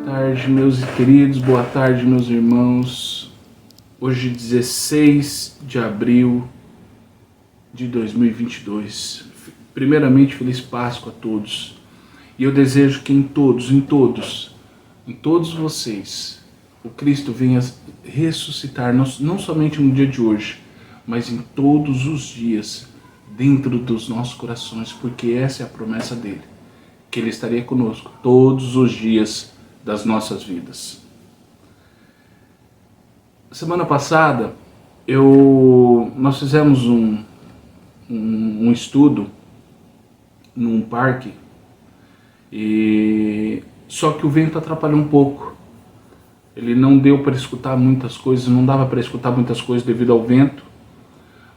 tarde, meus queridos, boa tarde, meus irmãos. Hoje, 16 de abril de 2022. Primeiramente, feliz Páscoa a todos. E eu desejo que em todos vocês, o Cristo venha ressuscitar, não somente no dia de hoje, mas em todos os dias, dentro dos nossos corações, porque essa é a promessa dele, que ele estaria conosco todos os dias das nossas vidas. Semana passada, nós fizemos um estudo num parque, só que o vento atrapalhou um pouco. Ele não deu para escutar muitas coisas, não dava para escutar muitas coisas devido ao vento.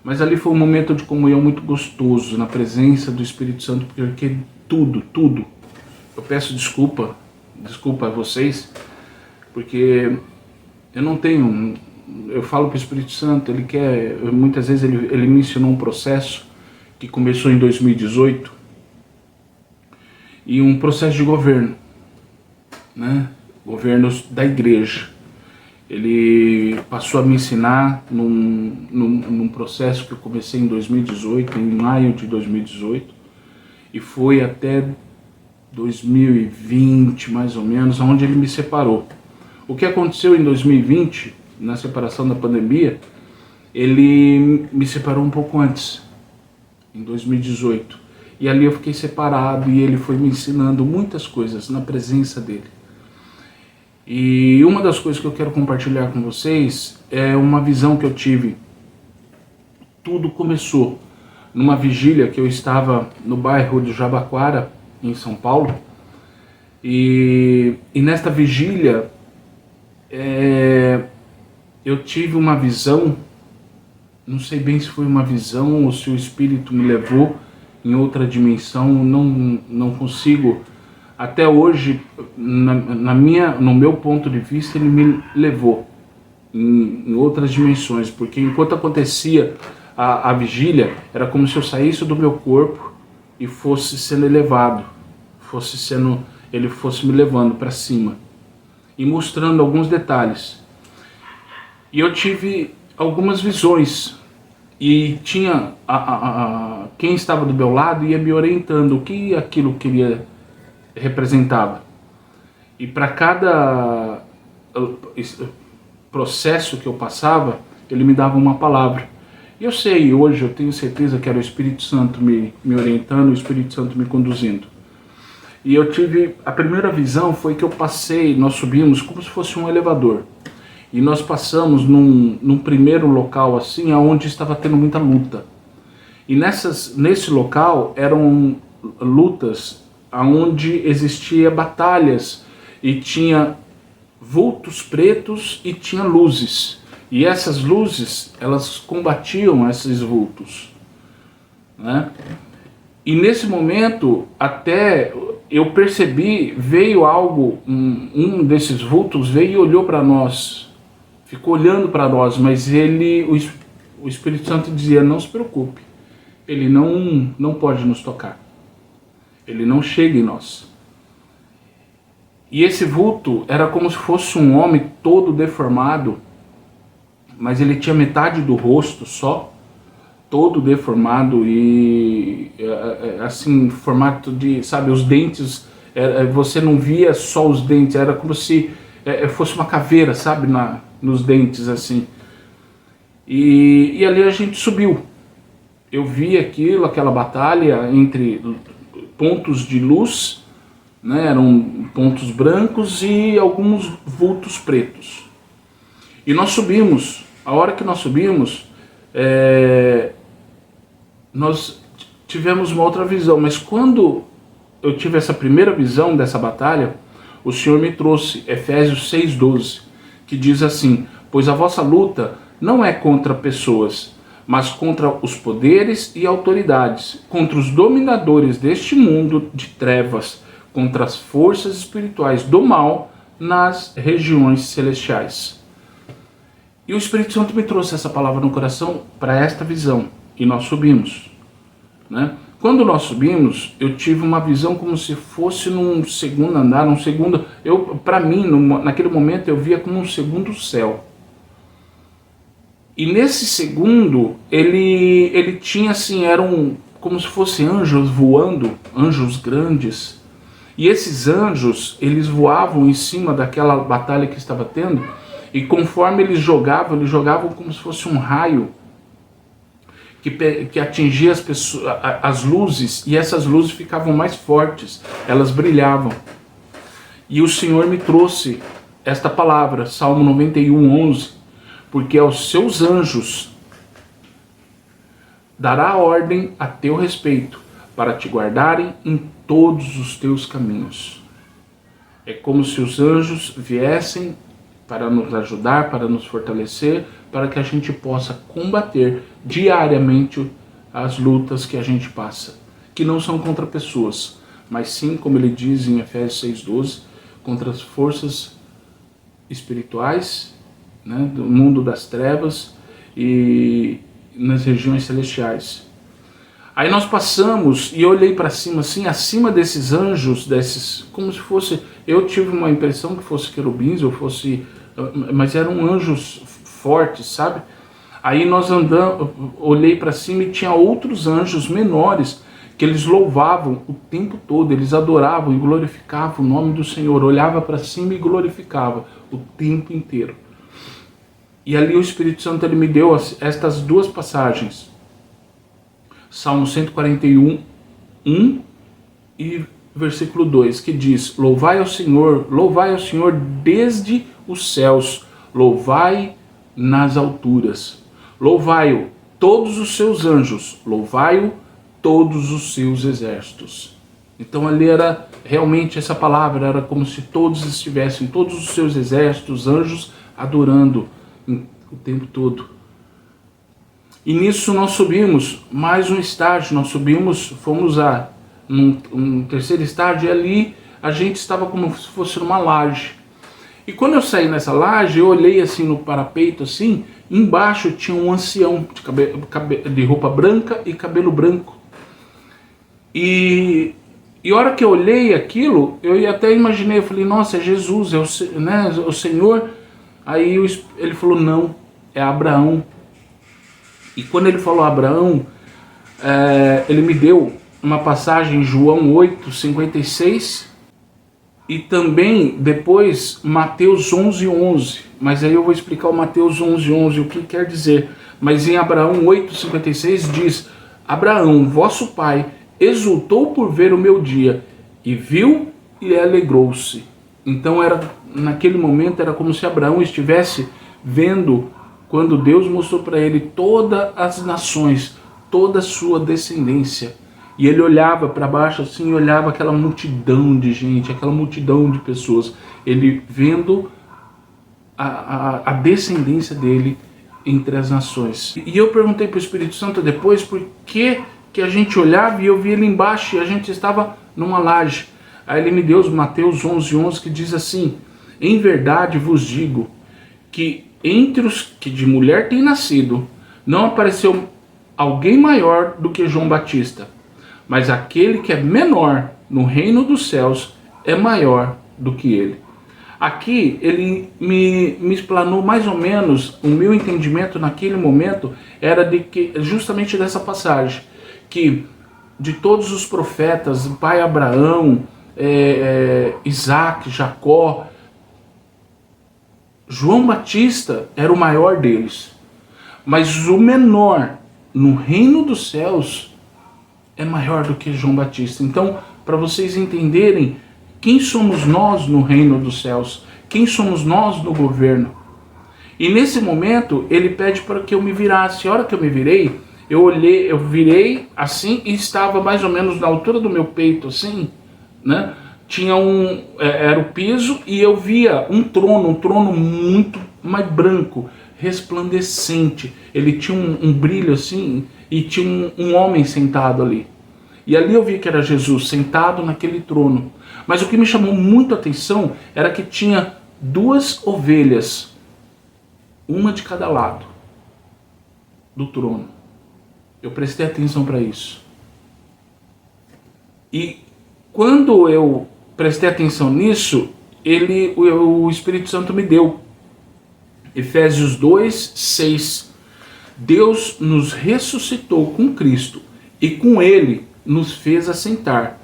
Mas ali foi um momento de comunhão muito gostoso, na presença do Espírito Santo, porque tudo, eu peço desculpa a vocês, porque eu falo para o Espírito Santo, muitas vezes ele me ensinou um processo que começou em 2018, e um processo de governo, né? Governo da igreja. Ele passou a me ensinar num processo que eu comecei em 2018, em maio de 2018, e foi até 2020, mais ou menos, onde ele me separou. O que aconteceu em 2020, na separação da pandemia, ele me separou um pouco antes, em 2018. E ali eu fiquei separado e ele foi me ensinando muitas coisas na presença dele. E uma das coisas que eu quero compartilhar com vocês é uma visão que eu tive. Tudo começou numa vigília que eu estava no bairro de Jabaquara, em São Paulo. E nesta vigília eu tive uma visão, não sei bem se foi uma visão ou se o Espírito me levou em outra dimensão, não consigo. Até hoje, no meu ponto de vista, ele me levou em outras dimensões, porque enquanto acontecia a vigília, era como se eu saísse do meu corpo e fosse sendo elevado, ele fosse me levando para cima e mostrando alguns detalhes. E eu tive algumas visões, e tinha quem estava do meu lado ia me orientando o que aquilo representava. E para cada processo que eu passava, ele me dava uma palavra. E hoje eu tenho certeza que era o Espírito Santo me orientando, o Espírito Santo me conduzindo. E a primeira visão foi que nós subimos como se fosse um elevador. E nós passamos num primeiro local assim, onde estava tendo muita luta. E nesse local eram lutas onde existia batalhas e tinha vultos pretos e tinha luzes. E essas luzes, elas combatiam esses vultos, né? E nesse momento, até eu percebi, veio algo, um desses vultos veio e olhou para nós, ficou olhando para nós, mas o Espírito Santo dizia, não se preocupe, ele não pode nos tocar. Ele não chega em nós. E esse vulto era como se fosse um homem todo deformado, mas ele tinha metade do rosto só, todo deformado e assim, formato de, sabe, os dentes, você não via só os dentes, era como se fosse uma caveira, sabe, nos dentes assim. E ali a gente subiu. Eu vi aquela batalha entre pontos de luz, né, eram pontos brancos e alguns vultos pretos. E nós subimos. A hora que nós subimos, nós tivemos uma outra visão. Mas quando eu tive essa primeira visão dessa batalha, o Senhor me trouxe Efésios 6,12, que diz assim, pois a vossa luta não é contra pessoas, mas contra os poderes e autoridades, contra os dominadores deste mundo de trevas, contra as forças espirituais do mal nas regiões celestiais. E o Espírito Santo me trouxe essa palavra no coração para esta visão, e nós subimos, né? Quando nós subimos, eu tive uma visão como se fosse num segundo andar, para mim, naquele momento eu via como um segundo céu. E nesse segundo, ele tinha assim, como se fossem anjos voando, anjos grandes. E esses anjos, eles voavam em cima daquela batalha que estava tendo, e conforme eles jogavam como se fosse um raio que atingia as pessoas, as luzes, e essas luzes ficavam mais fortes, elas brilhavam. E o Senhor me trouxe esta palavra, Salmo 91:11, porque aos seus anjos dará ordem a teu respeito, para te guardarem em todos os teus caminhos. É como se os anjos viessem para nos ajudar, para nos fortalecer, para que a gente possa combater diariamente as lutas que a gente passa, que não são contra pessoas, mas sim, como ele diz em Efésios 6:12, contra as forças espirituais, né, do mundo das trevas e nas regiões celestiais. Aí nós passamos e eu olhei para cima, assim, acima desses anjos, como se fosse, eu tive uma impressão que fosse querubins, mas eram anjos fortes, sabe? Aí nós olhei para cima e tinha outros anjos menores que eles louvavam o tempo todo, eles adoravam e glorificavam o nome do Senhor, olhava para cima e glorificava o tempo inteiro. E ali o Espírito Santo ele me deu estas duas passagens. Salmo 141:1 e versículo 2, que diz: louvai ao Senhor desde os céus, louvai nas alturas, louvai-o todos os seus anjos, louvai-o todos os seus exércitos. Então ali era realmente essa palavra, era como se todos os seus exércitos, anjos, adorando o tempo todo. E nisso nós subimos mais um estágio, fomos um terceiro estágio, e ali a gente estava como se fosse numa laje. E quando eu saí nessa laje, eu olhei assim no parapeito, assim, embaixo tinha um ancião de roupa branca e cabelo branco. E a hora que eu olhei aquilo, eu até imaginei, eu falei, nossa, é Jesus, o Senhor. Aí ele falou, não, é Abraão. E quando ele falou Abraão, ele me deu uma passagem em João 8:56 e também depois Mateus 11:11. Mas aí eu vou explicar o Mateus 11:11, o que quer dizer. Mas em Abraão 8:56 diz: Abraão, vosso pai, exultou por ver o meu dia, e viu e alegrou-se. Então naquele momento era como se Abraão estivesse vendo, quando Deus mostrou para ele todas as nações, toda a sua descendência. E ele olhava para baixo assim, olhava aquela multidão de gente, aquela multidão de pessoas. Ele vendo a descendência dele entre as nações. E eu perguntei para o Espírito Santo depois por que a gente olhava e eu via ele embaixo e a gente estava numa laje. Aí ele me deu os Mateus 11:11, que diz assim: em verdade vos digo que entre os que de mulher têm nascido, não apareceu alguém maior do que João Batista, mas aquele que é menor no reino dos céus é maior do que ele. Aqui ele me explanou mais ou menos, o meu entendimento naquele momento era de que, justamente dessa passagem, que de todos os profetas, o pai Abraão, Isaac, Jacó, João Batista era o maior deles, mas o menor no reino dos céus é maior do que João Batista. Então, para vocês entenderem quem somos nós no reino dos céus, quem somos nós no governo. E nesse momento, ele pede para que eu me virasse. A hora que eu me virei, eu virei assim e estava mais ou menos na altura do meu peito, assim, né? Tinha era o piso e eu via um trono muito mais branco, resplandecente. Ele tinha um brilho assim e tinha um homem sentado ali. E ali eu vi que era Jesus sentado naquele trono. Mas o que me chamou muito a atenção era que tinha duas ovelhas, uma de cada lado do trono. Eu prestei atenção para isso. E quando eu prestei atenção nisso, o Espírito Santo me deu. Efésios 2:6. Deus nos ressuscitou com Cristo e com Ele nos fez assentar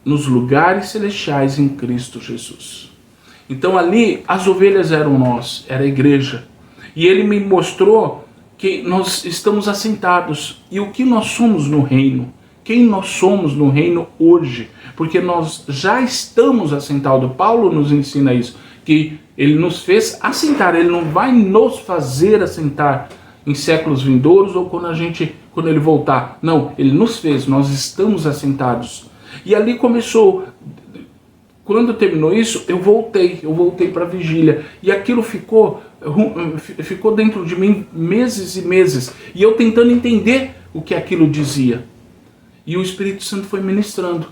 nos lugares celestiais em Cristo Jesus. Então ali as ovelhas eram nós, era a igreja. E Ele me mostrou que nós estamos assentados. E o que nós somos no reino? Quem nós somos no reino hoje? Porque nós já estamos assentados. Paulo nos ensina isso, que Ele nos fez assentar. Ele não vai nos fazer assentar em séculos vindouros ou quando Ele voltar. Não, Ele nos fez, nós estamos assentados. E ali começou. Quando terminou isso, eu voltei para a vigília. E aquilo ficou dentro de mim meses e meses. E eu tentando entender o que aquilo dizia. E o Espírito Santo foi ministrando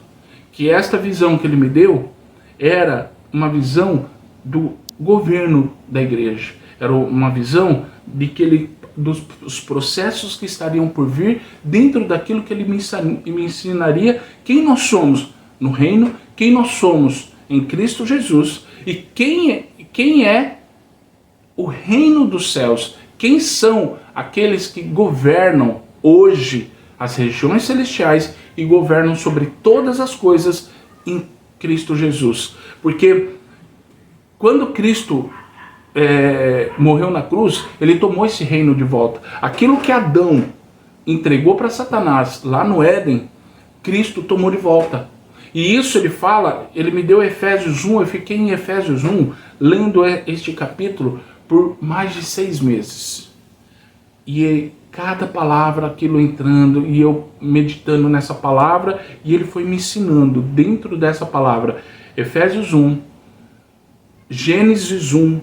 que esta visão que ele me deu era uma visão do governo da igreja. Era uma visão dos processos que estariam por vir dentro daquilo que ele me ensinaria, quem nós somos no reino, quem nós somos em Cristo Jesus e quem é o reino dos céus, quem são aqueles que governam hoje as regiões celestiais e governam sobre todas as coisas em Cristo Jesus. Porque quando Cristo morreu na cruz, ele tomou esse reino de volta. Aquilo que Adão entregou para Satanás lá no Éden, Cristo tomou de volta. E isso ele fala, ele me deu Efésios 1, eu fiquei em Efésios 1, lendo este capítulo por mais de 6 meses. E cada palavra, aquilo entrando, e eu meditando nessa palavra, e ele foi me ensinando dentro dessa palavra. Efésios 1, Gênesis 1,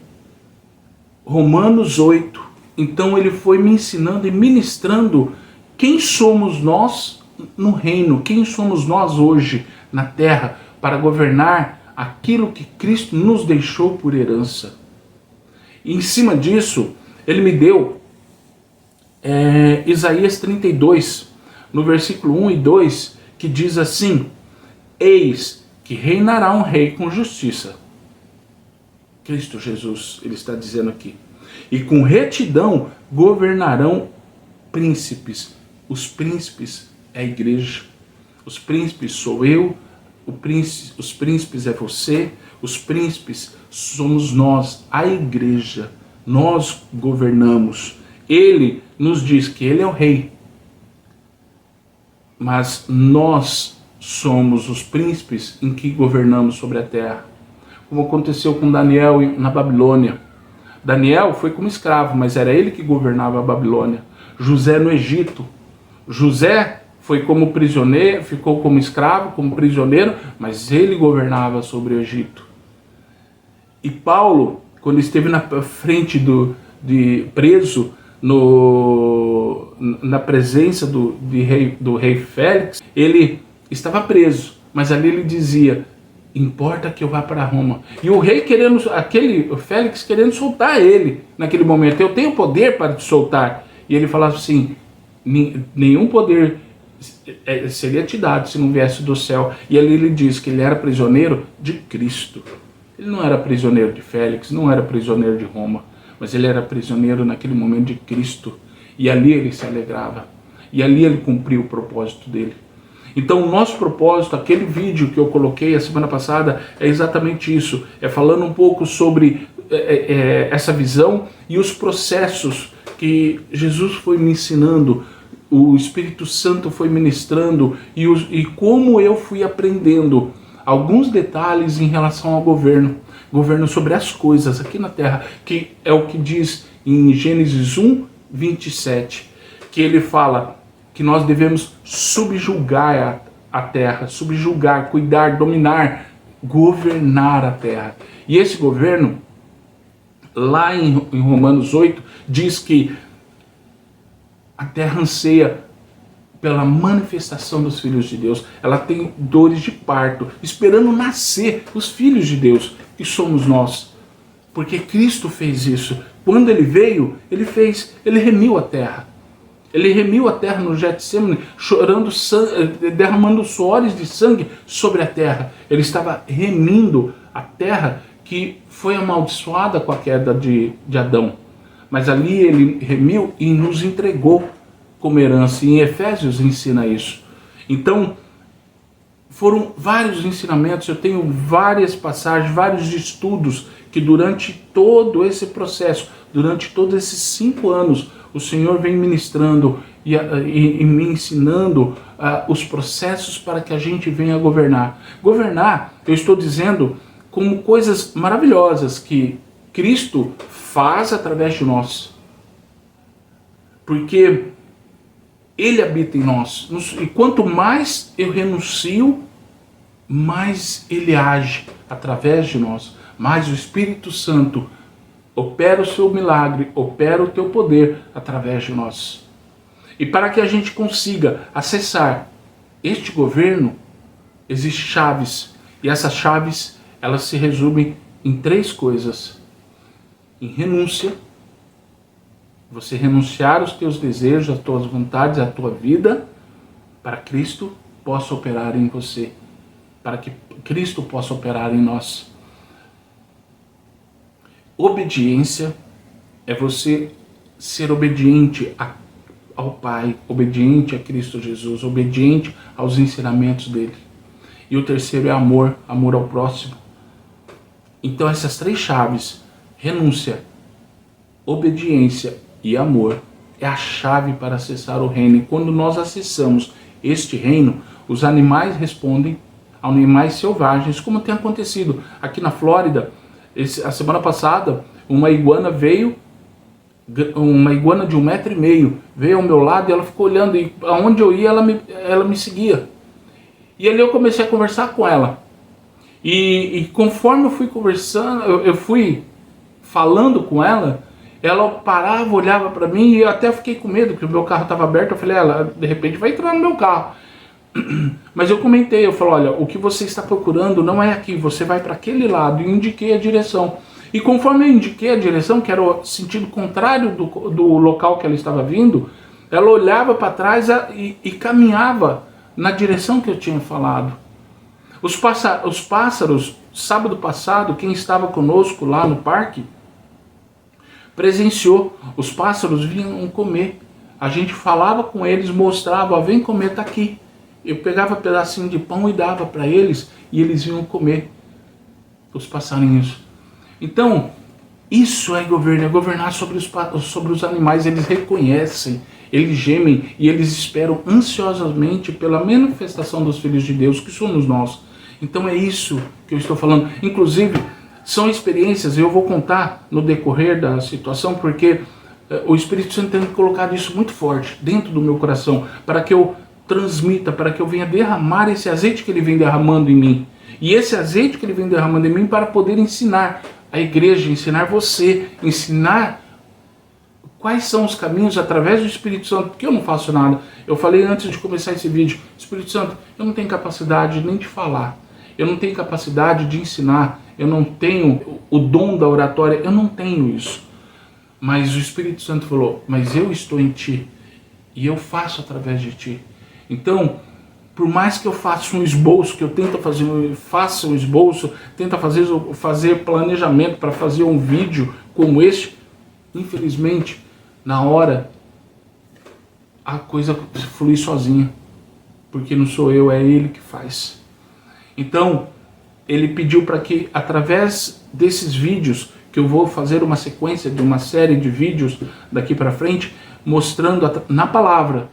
Romanos 8. Então ele foi me ensinando e ministrando quem somos nós no reino, quem somos nós hoje na terra para governar aquilo que Cristo nos deixou por herança. E em cima disso, ele me deu Isaías 32, no versículo 1 e 2, que diz assim: eis que reinará um rei com justiça. Cristo Jesus, ele está dizendo aqui. E com retidão governarão príncipes. Os príncipes é a igreja. Os príncipes sou eu, os príncipes é você, os príncipes somos nós, a igreja. Nós governamos. Ele nos diz que ele é o rei. Mas nós somos os príncipes em que governamos sobre a terra. Como aconteceu com Daniel na Babilônia. Daniel foi como escravo, mas era ele que governava a Babilônia. José no Egito. José foi como prisioneiro, ficou como escravo, como prisioneiro, mas ele governava sobre o Egito. E Paulo, quando esteve na frente preso na presença do rei Félix, ele estava preso, mas ali ele dizia: importa que eu vá para Roma. E o rei o Félix querendo soltar ele naquele momento. Eu tenho poder para te soltar. E ele falava assim: nenhum poder seria te dado se não viesse do céu. E ali ele diz que ele era prisioneiro de Cristo. Ele não era prisioneiro de Félix, não era prisioneiro de Roma, mas ele era prisioneiro naquele momento de Cristo. E ali ele se alegrava. E ali ele cumpriu o propósito dele. Então o nosso propósito, aquele vídeo que eu coloquei a semana passada, é exatamente isso. É falando um pouco sobre essa visão e os processos que Jesus foi me ensinando, o Espírito Santo foi ministrando e como eu fui aprendendo alguns detalhes em relação ao governo sobre as coisas aqui na terra, que é o que diz em Gênesis 1, 27, que ele fala que nós devemos subjugar a terra, subjugar, cuidar, dominar, governar a terra. E esse governo, lá em Romanos 8, diz que a terra anseia pela manifestação dos filhos de Deus. Ela tem dores de parto, esperando nascer os filhos de Deus, que somos nós. Porque Cristo fez isso. Quando ele veio, ele remiu a terra. Ele remiu a terra no Getsemane, chorando sangue, derramando suores de sangue sobre a terra. Ele estava remindo a terra que foi amaldiçoada com a queda de Adão. Mas ali ele remiu e nos entregou como herança. E em Efésios ensina isso. Então, foram vários ensinamentos, eu tenho várias passagens, vários estudos que durante todo esse processo, durante todos esses 5 anos, o Senhor vem ministrando e me ensinando os processos para que a gente venha governar. Governar, eu estou dizendo, como coisas maravilhosas que Cristo faz através de nós. Porque Ele habita em nós. E quanto mais eu renuncio, mais Ele age através de nós. Mais o Espírito Santo opera o seu milagre, opera o teu poder através de nós. E para que a gente consiga acessar este governo, existem chaves. E essas chaves, elas se resumem em 3 coisas. Em renúncia, você renunciar os teus desejos, as tuas vontades, a tua vida, para que Cristo possa operar em você, para que Cristo possa operar em nós. Obediência é você ser obediente ao Pai, obediente a Cristo Jesus, obediente aos ensinamentos dele. E o terceiro é amor, amor ao próximo. Então essas 3 chaves, renúncia, obediência e amor, é a chave para acessar o reino. E quando nós acessamos este reino, os animais respondem a animais selvagens, como tem acontecido aqui na Flórida. A semana passada, uma iguana de 1,5 metro, veio ao meu lado e ela ficou olhando, e aonde eu ia ela me seguia. E ali eu comecei a conversar com ela. E conforme eu fui conversando, eu fui falando com ela, ela parava, olhava para mim e eu até fiquei com medo, porque o meu carro estava aberto. Eu falei, ela de repente vai entrar no meu carro. Mas eu comentei, eu falei, olha, o que você está procurando não é aqui, você vai para aquele lado, e indiquei a direção. E conforme eu indiquei a direção, que era o sentido contrário do local que ela estava vindo, ela olhava para trás e caminhava na direção que eu tinha falado. Os pássaros, sábado passado, quem estava conosco lá no parque, presenciou, os pássaros vinham comer. A gente falava com eles, mostrava, ó, vem comer, tá aqui. Eu pegava um pedacinho de pão e dava para eles, e eles vinham comer, os passarinhos. Então, isso é governo, é governar sobre os animais. Eles reconhecem, eles gemem e eles esperam ansiosamente pela manifestação dos filhos de Deus, que somos nós. Então é isso que eu estou falando. Inclusive, são experiências, eu vou contar no decorrer da situação, porque o Espírito Santo tem colocado isso muito forte dentro do meu coração, para que eu transmita, para que eu venha derramar esse azeite que ele vem derramando em mim. E esse azeite que ele vem derramando em mim para poder ensinar a igreja, ensinar você, ensinar quais são os caminhos através do Espírito Santo, porque eu não faço nada. Eu falei antes de começar esse vídeo, Espírito Santo, eu não tenho capacidade nem de falar, eu não tenho capacidade de ensinar, eu não tenho o dom da oratória, eu não tenho isso. Mas o Espírito Santo falou, mas eu estou em ti, e eu faço através de ti. Então, por mais que eu faça um esboço, que eu faça um esboço, tenta fazer planejamento para fazer um vídeo como este, infelizmente, na hora, a coisa flui sozinha, porque não sou eu, é ele que faz. Então, ele pediu para que, através desses vídeos, que eu vou fazer uma sequência de uma série de vídeos daqui para frente, mostrando na palavra,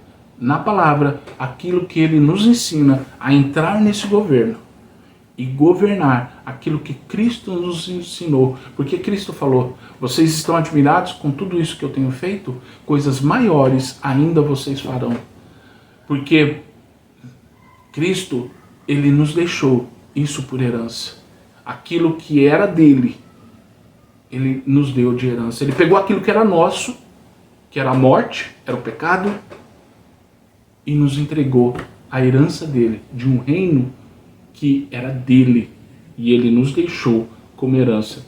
aquilo que ele nos ensina a entrar nesse governo e governar aquilo que Cristo nos ensinou. Porque Cristo falou, vocês estão admirados com tudo isso que eu tenho feito? Coisas maiores ainda vocês farão. Porque Cristo, ele nos deixou isso por herança. Aquilo que era dele, ele nos deu de herança. Ele pegou aquilo que era nosso, que era a morte, era o pecado, e nos entregou a herança dele, de um reino que era dele, e ele nos deixou como herança,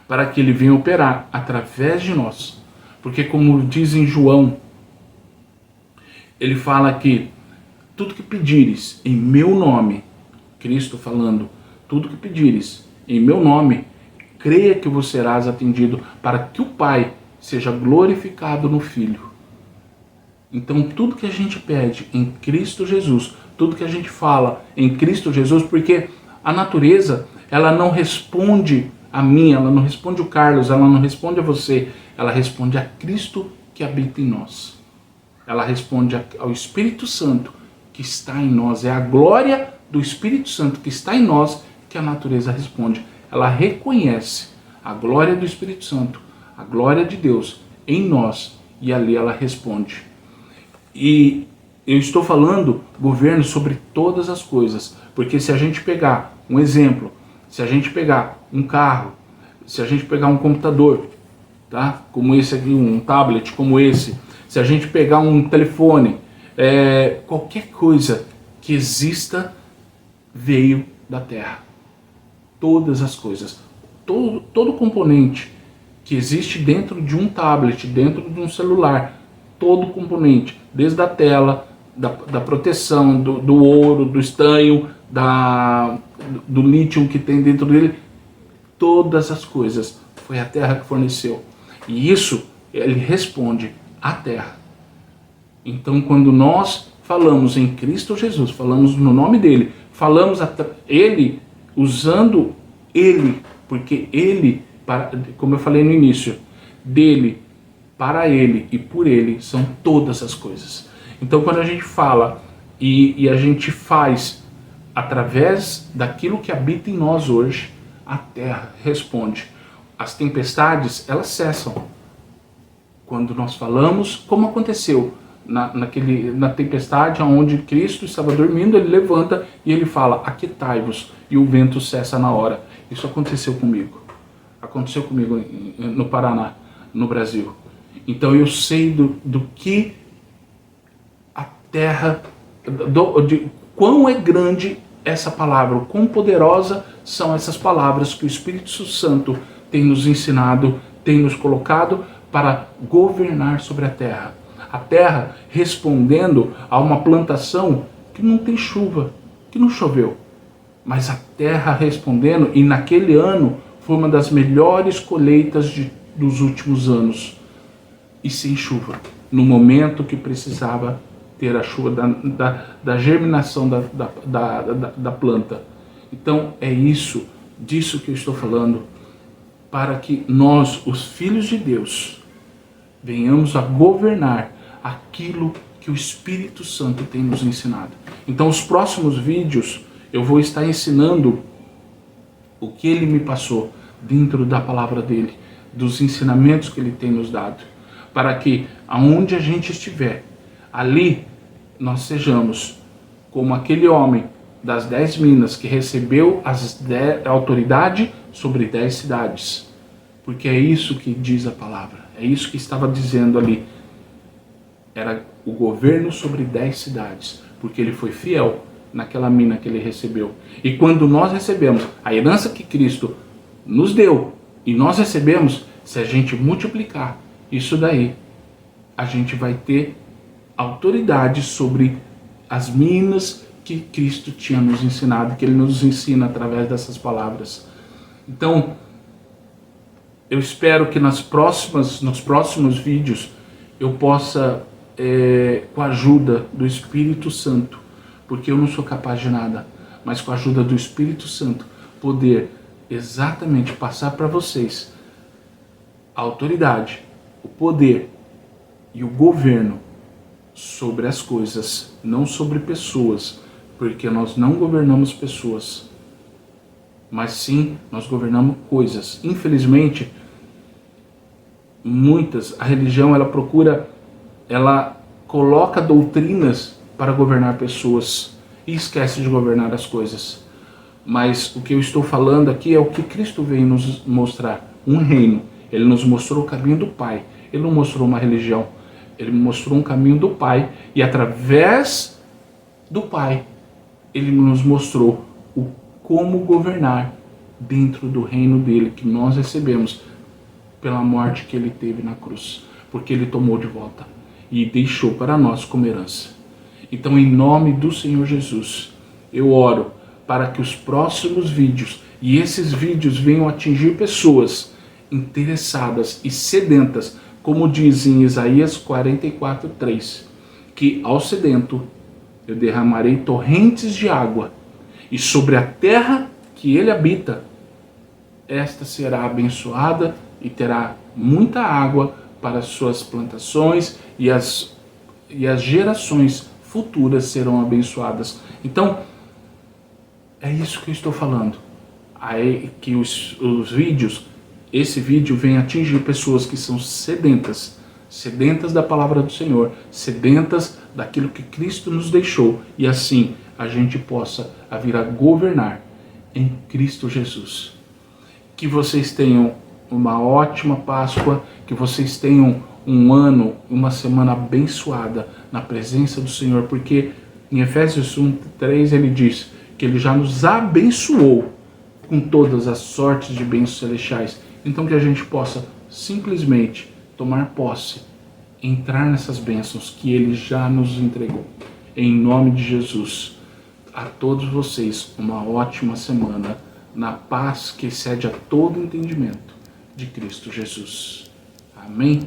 para que ele venha operar através de nós. Porque como diz em João, ele fala que tudo que pedires em meu nome, Cristo falando, tudo que pedires em meu nome, creia que você serás atendido, para que o Pai seja glorificado no Filho. Então tudo que a gente pede em Cristo Jesus, tudo que a gente fala em Cristo Jesus, porque a natureza, ela não responde a mim, ela não responde o Carlos, ela não responde a você, ela responde a Cristo que habita em nós. Ela responde ao Espírito Santo que está em nós. É a glória do Espírito Santo que está em nós que a natureza responde. Ela reconhece a glória do Espírito Santo, a glória de Deus em nós, e ali ela responde. E eu estou falando governo sobre todas as coisas, porque se a gente pegar um exemplo, se a gente pegar um carro, se a gente pegar um computador, tá? Como esse aqui, um tablet como esse, se a gente pegar um telefone, qualquer coisa que exista veio da Terra. Todas as coisas, todo componente que existe dentro de um tablet, dentro de um celular, todo componente, desde a tela, da proteção, do ouro, do estanho, do lítio que tem dentro dele, todas as coisas foi a Terra que forneceu. E isso, ele responde à Terra. Então, quando nós falamos em Cristo Jesus, falamos no nome dele, falamos ele, usando ele, porque ele, como eu falei no início, dele, para ele e por ele são todas as coisas. Então, quando a gente fala e a gente faz através daquilo que habita em nós hoje, a terra responde. As tempestades, elas cessam. Quando nós falamos, como aconteceu na tempestade onde Cristo estava dormindo, ele levanta e ele fala, aquietai-vos, e o vento cessa na hora. Isso aconteceu comigo. Aconteceu comigo no Paraná, no Brasil. Então eu sei do que a terra, de quão é grande essa palavra, o quão poderosa são essas palavras que o Espírito Santo tem nos ensinado, tem nos colocado para governar sobre a terra. A terra respondendo a uma plantação que não tem chuva, que não choveu. Mas a terra respondendo, e naquele ano foi uma das melhores colheitas dos últimos anos. E sem chuva, no momento que precisava ter a chuva da germinação da planta. Então é disso que eu estou falando, para que nós, os filhos de Deus, venhamos a governar aquilo que o Espírito Santo tem nos ensinado. Então os próximos vídeos eu vou estar ensinando o que ele me passou dentro da palavra dele, dos ensinamentos que ele tem nos dado, para que aonde a gente estiver, ali nós sejamos como aquele homem das 10 minas que recebeu a autoridade sobre 10 cidades. Porque é isso que diz a palavra, é isso que estava dizendo ali. Era o governo sobre 10 cidades, porque ele foi fiel naquela mina que ele recebeu. E quando nós recebemos a herança que Cristo nos deu, e nós recebemos, se a gente multiplicar isso daí, a gente vai ter autoridade sobre as minas que Cristo tinha nos ensinado, que ele nos ensina através dessas palavras. Então, eu espero que nos próximos vídeos eu possa, com a ajuda do Espírito Santo, porque eu não sou capaz de nada, mas com a ajuda do Espírito Santo, poder exatamente passar para vocês a autoridade, o poder e o governo sobre as coisas, não sobre pessoas, porque nós não governamos pessoas, mas sim nós governamos coisas. Infelizmente, a religião ela coloca doutrinas para governar pessoas e esquece de governar as coisas. Mas o que eu estou falando aqui é o que Cristo veio nos mostrar, um reino. Ele nos mostrou o caminho do Pai, ele não mostrou uma religião, ele mostrou um caminho do Pai, e através do Pai ele nos mostrou como governar dentro do reino dele que nós recebemos pela morte que ele teve na cruz. porque Ele tomou de volta e deixou para nós como herança. Então, em nome do Senhor Jesus, eu oro para que os próximos vídeos, e esses vídeos venham atingir pessoas interessadas e sedentas, como diz em Isaías 44:3, que ao sedento eu derramarei torrentes de água, e sobre a terra que ele habita, esta será abençoada e terá muita água para as suas plantações, e as gerações futuras serão abençoadas. Então, é isso que eu estou falando. Aí que os vídeos, esse vídeo vem atingir pessoas que são sedentas da palavra do Senhor, sedentas daquilo que Cristo nos deixou, e assim a gente possa vir a governar em Cristo Jesus. Que vocês tenham uma ótima Páscoa, que vocês tenham um ano, uma semana abençoada na presença do Senhor, porque em Efésios 1:3 ele diz que ele já nos abençoou com todas as sortes de bênçãos celestiais. Então que a gente possa simplesmente tomar posse, entrar nessas bênçãos que ele já nos entregou. Em nome de Jesus, a todos vocês uma ótima semana, na paz que excede a todo entendimento de Cristo Jesus. Amém?